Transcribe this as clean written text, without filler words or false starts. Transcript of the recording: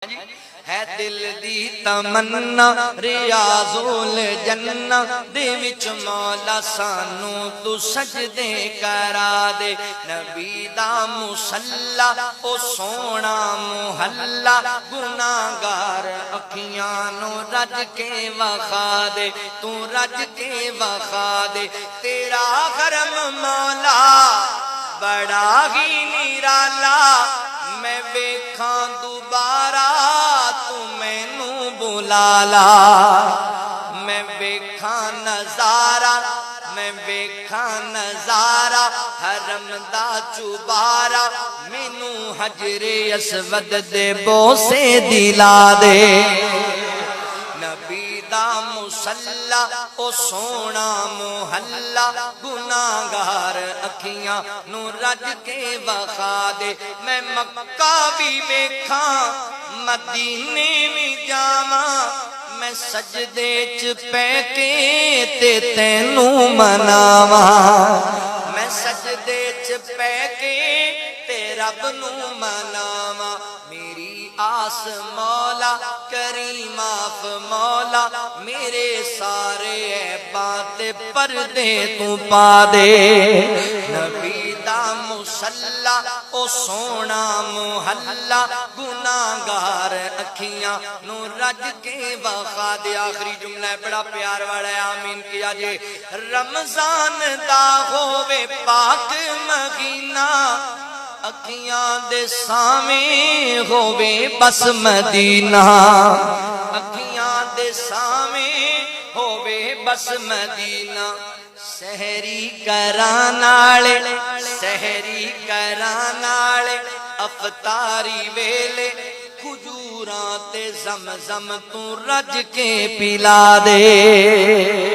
ہے دل دی تمنا ریاض الجنہ دے وچ مولا سانو تو سجدے کرا دے نبی دا مصلا او سونا محلہ گناہگار اکھیاں نو رج کے وخا دے تو رج کے وخا دے تیرا کرم مولا بڑا ہی نرالا میں ویکھاں دوبارہ تو مینوں بلا لا میں ویکھاں نظارہ میں ویکھاں نظارہ حرم دا چوبارہ مینوں حجر اسود دے بوسے دلا دے نبی دا مصلا او سونا محلہ گناہگار اکھیاں نو رج کے وخا دے میں مکہ بھی ویکھاں مدینے بھی جاواں میں سجدے چ پے کے تے تینوں مناواں میں سجدے چ پے کے تے رب نو مناواں میری آس مولا کریم آف مولا میرے سارے عیباں تے پردے تو پا دے نبی دا مصلا او سونا محلہ گناہگار اکھیاں نو رج کے وخا دے آخری جملہ ہے بڑا پیار والا ہے آمین کیا جے رمضان دا ہووے پاک مہینہ اکھیاں دے سامیں ہووے بس مدینہ اکھیاں دے سامیں ہووے بس مدینہ سحری کران والے افطاری ویلے کھجوراں تے زمزم تو رج کے پلا دے